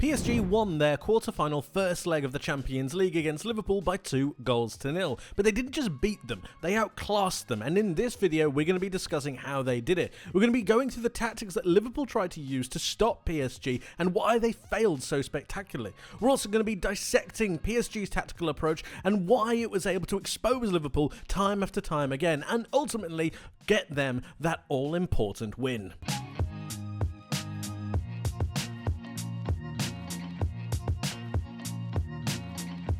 PSG won their quarter-final first leg of the Champions League against Liverpool by 2-0, but they didn't just beat them, they outclassed them, and in this video we're going to be discussing how they did it. We're going to be going through the tactics that Liverpool tried to use to stop PSG and why they failed so spectacularly. We're also going to be dissecting PSG's tactical approach and why it was able to expose Liverpool time after time again, and ultimately get them that all-important win.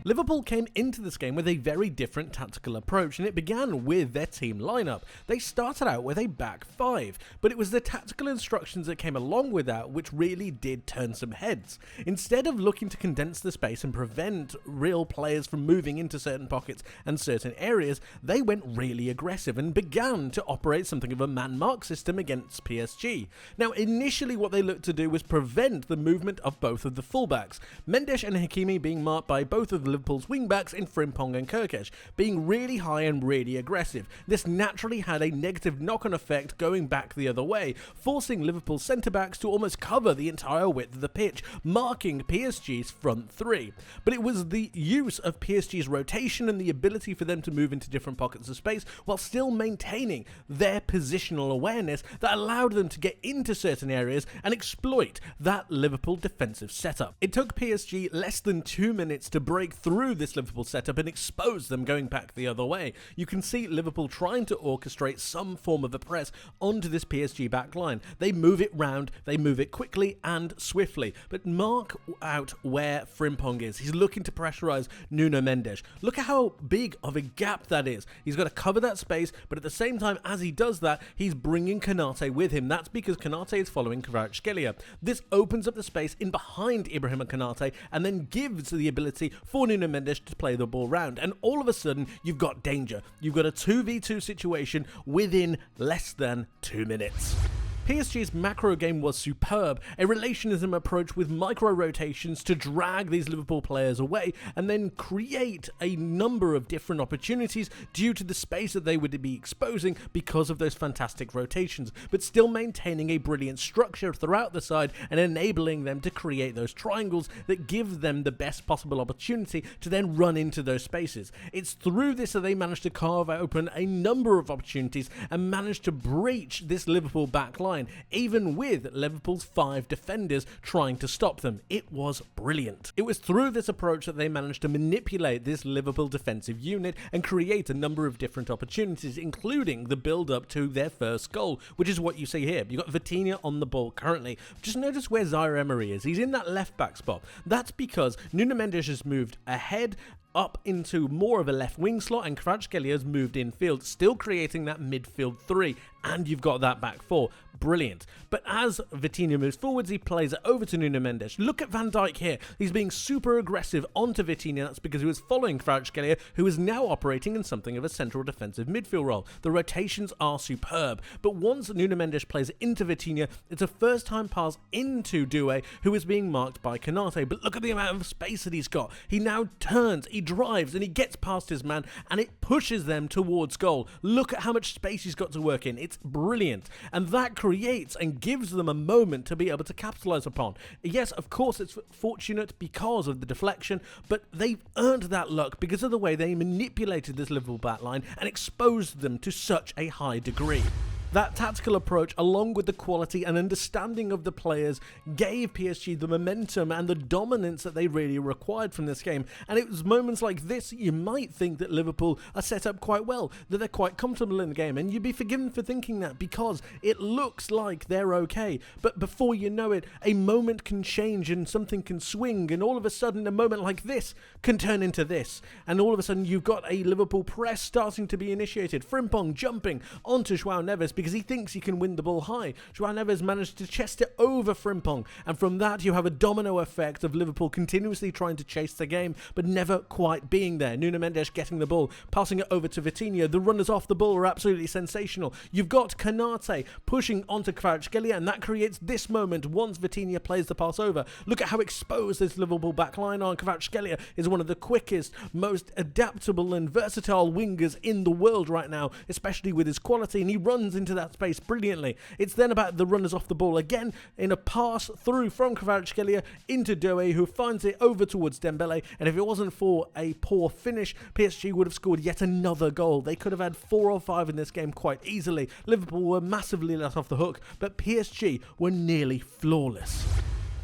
Liverpool came into this game with a very different tactical approach, and it began with their team lineup. They started out with a back five, but it was the tactical instructions that came along with that which really did turn some heads. Instead of looking to condense the space and prevent real players from moving into certain pockets and certain areas, they went really aggressive and began to operate something of a man-mark system against PSG. Now, initially what they looked to do was prevent the movement of both of the fullbacks, Mendes and Hakimi being marked by both of the Liverpool's wingbacks in Frimpong and Kirkesh, being really high and really aggressive. This naturally had a negative knock-on effect going back the other way, forcing Liverpool's centre-backs to almost cover the entire width of the pitch, marking PSG's front three. But it was the use of PSG's rotation and the ability for them to move into different pockets of space while still maintaining their positional awareness that allowed them to get into certain areas and exploit that Liverpool defensive setup. It took PSG less than 2 minutes to break through this Liverpool setup and expose them going back the other way. You can see Liverpool trying to orchestrate some form of a press onto this PSG back line. They move it round, they move it quickly and swiftly, but mark out where Frimpong is. He's looking to pressurise Nuno Mendes. Look at how big of a gap that is. He's got to cover that space, but at the same time as he does that, he's bringing Konate with him. That's because Konate is following Kvaratskhelia. This opens up the space in behind Ibrahim Konate and then gives the ability for Nuno Mendes to play the ball round, and all of a sudden you've got danger. You've got a 2v2 situation within less than 2 minutes. PSG's macro game was superb, a relationism approach with micro rotations to drag these Liverpool players away and then create a number of different opportunities due to the space that they would be exposing because of those fantastic rotations, but still maintaining a brilliant structure throughout the side and enabling them to create those triangles that give them the best possible opportunity to then run into those spaces. It's through this that they managed to carve open a number of opportunities and managed to breach this Liverpool back line, even with Liverpool's 5 defenders trying to stop them. It was brilliant. It was through this approach that they managed to manipulate this Liverpool defensive unit and create a number of different opportunities, including the build-up to their first goal, which is what you see here. You've got Vitinha on the ball currently. Just notice where Zaire Emery is. He's in that left-back spot. That's because Nuno Mendes has moved ahead up into more of a left wing slot and Kvaratskhelia has moved infield, still creating that midfield three, and you've got that back four. Brilliant. But as Vitinha moves forwards, he plays it over to Nuno Mendes. Look at Van Dijk here. He's being super aggressive onto Vitinha. That's because he was following Kvaratskhelia, who is now operating in something of a central defensive midfield role. The rotations are superb. But once Nuno Mendes plays it into Vitinha, it's a first time pass into Doué, who is being marked by Konate. But look at the amount of space that he's got. He now turns, he drives, and he gets past his man, and it pushes them towards goal. Look at how much space he's got to work in. It's brilliant. And that creates and gives them a moment to be able to capitalize upon. Yes, of course, it's fortunate because of the deflection, but they've earned that luck because of the way they manipulated this Liverpool backline and exposed them to such a high degree. That tactical approach, along with the quality and understanding of the players, gave PSG the momentum and the dominance that they really required from this game. And it was moments like this you might think that Liverpool are set up quite well, that they're quite comfortable in the game, and you'd be forgiven for thinking that because it looks like they're okay. But before you know it, a moment can change and something can swing, and all of a sudden a moment like this can turn into this. And all of a sudden you've got a Liverpool press starting to be initiated. Frimpong jumping onto João Neves because he thinks he can win the ball high. João Neves managed to chest it over Frimpong, and from that you have a domino effect of Liverpool continuously trying to chase the game but never quite being there. Nuno Mendes getting the ball, passing it over to Vitinha. The runners off the ball are absolutely sensational. You've got Konate pushing onto Kvaratskhelia, and that creates this moment once Vitinha plays the pass over. Look at how exposed this Liverpool backline are. Kvaratskhelia is one of the quickest, most adaptable and versatile wingers in the world right now, especially with his quality, and he runs into into that space brilliantly. It's then about the runners off the ball again in a pass through from Kvaratskhelia into Doué, who finds it over towards Dembele, and if it wasn't for a poor finish, PSG would have scored yet another goal. They could have had 4 or 5 in this game quite easily. Liverpool were massively let off the hook, but PSG were nearly flawless.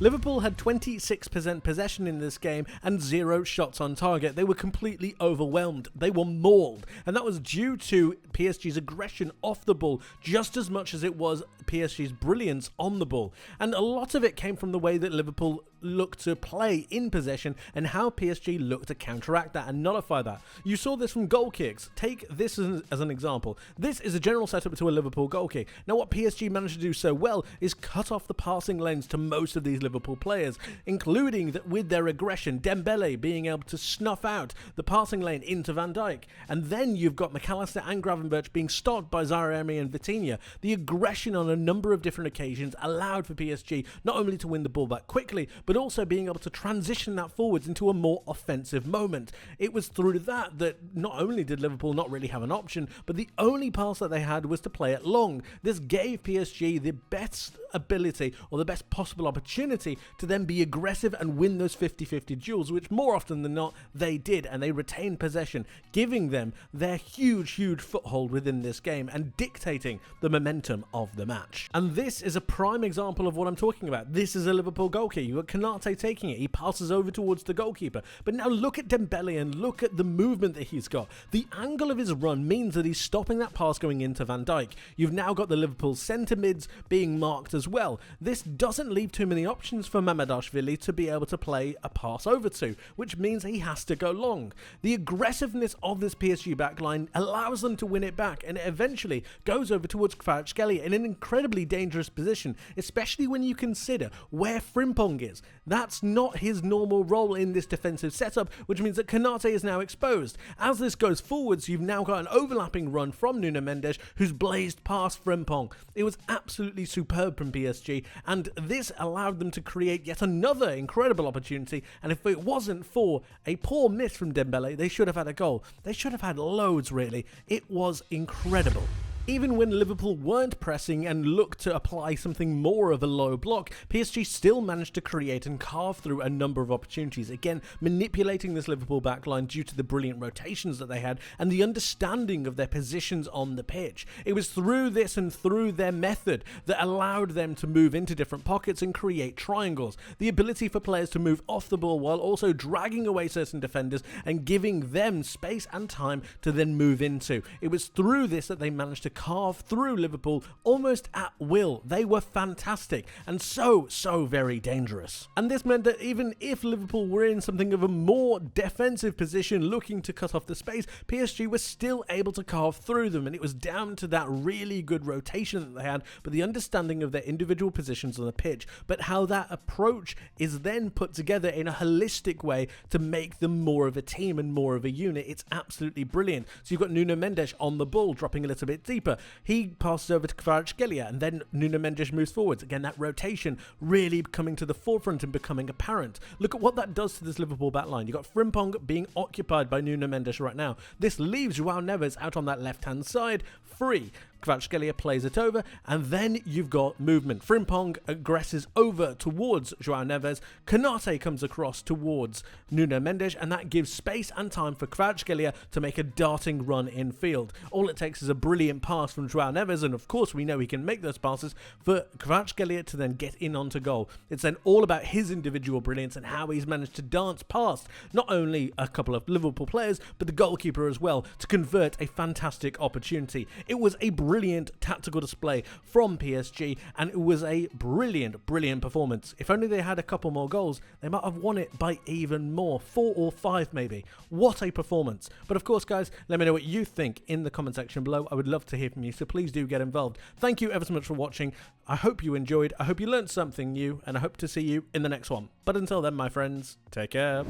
Liverpool had 26% possession in this game and 0 shots on target. They were completely overwhelmed. They were mauled. And that was due to PSG's aggression off the ball just as much as it was PSG's brilliance on the ball. And a lot of it came from the way that Liverpool looked to play in possession and how PSG looked to counteract that and nullify that. You saw this from goal kicks. Take this as an example. This is a general setup to a Liverpool goal kick. Now what PSG managed to do so well is cut off the passing lanes to most of these Liverpool players, including that with their aggression, Dembele being able to snuff out the passing lane into Van Dijk. And then you've got McAllister and Gravenberch being stopped by Zaire Emery and Vitinha. The aggression on a number of different occasions allowed for PSG not only to win the ball back quickly, but also being able to transition that forwards into a more offensive moment. It was through that not only did Liverpool not really have an option, but the only pass that they had was to play it long. This gave PSG the best ability or the best possible opportunity to then be aggressive and win those 50-50 duels, which more often than not they did, and they retained possession, giving them their huge foothold within this game and dictating the momentum of the match. And this is a prime example of what I'm talking about. This is a Liverpool goal kick. You've got Konate taking it. He passes over towards the goalkeeper. But now look at Dembele and look at the movement that he's got. The angle of his run means that he's stopping that pass going into Van Dijk. You've now got the Liverpool centre mids being marked as well. This doesn't leave too many options for Mamardashvili to be able to play a pass over to, which means he has to go long. The aggressiveness of this PSG backline allows them to win it back, and it eventually goes over towards Kvaratskhelia in an incredibly dangerous position, especially when you consider where Frimpong is. That's not his normal role in this defensive setup, which means that Konate is now exposed. As this goes forwards, you've now got an overlapping run from Nuno Mendes, who's blazed past Frimpong. It was absolutely superb from PSG, and this allowed them to create yet another incredible opportunity, and if it wasn't for a poor miss from Dembele, they should have had a goal. They should have had loads, really. It was incredible. Even when Liverpool weren't pressing and looked to apply something more of a low block, PSG still managed to create and carve through a number of opportunities, again manipulating this Liverpool backline due to the brilliant rotations that they had and the understanding of their positions on the pitch. It was through this and through their method that allowed them to move into different pockets and create triangles. The ability for players to move off the ball while also dragging away certain defenders and giving them space and time to then move into. It was through this that they managed to carve through Liverpool almost at will. They were fantastic and so very dangerous. And this meant that even if Liverpool were in something of a more defensive position looking to cut off the space, PSG was still able to carve through them, and it was down to that really good rotation that they had, but the understanding of their individual positions on the pitch, but how that approach is then put together in a holistic way to make them more of a team and more of a unit. It's absolutely brilliant. So you've got Nuno Mendes on the ball, dropping a little bit deeper. He passes over to Kvaratskhelia, and then Nuno Mendes moves forwards. Again, that rotation really coming to the forefront and becoming apparent. Look at what that does to this Liverpool backline. You've got Frimpong being occupied by Nuno Mendes right now. This leaves João Neves out on that left-hand side, free. Kvaratskhelia plays it over, and then you've got movement. Frimpong aggresses over towards João Neves. Konate comes across towards Nuno Mendes, and that gives space and time for Kvaratskhelia to make a darting run in field. All it takes is a brilliant pass from João Neves, and of course we know he can make those passes, for Kvaratskhelia to then get in onto goal. It's then all about his individual brilliance and how he's managed to dance past not only a couple of Liverpool players, but the goalkeeper as well, to convert a fantastic opportunity. It was a brilliant tactical display from PSG, and it was a brilliant performance. If only they had a couple more goals, they might have won it by even more, 4 or 5 maybe. What a performance. But of course, guys, let me know what you think in the comment section below. I would love to hear from you, so please do get involved. Thank you ever so much for watching. I hope you enjoyed, I hope you learned something new, and I hope to see you in the next one. But until then, my friends, take care.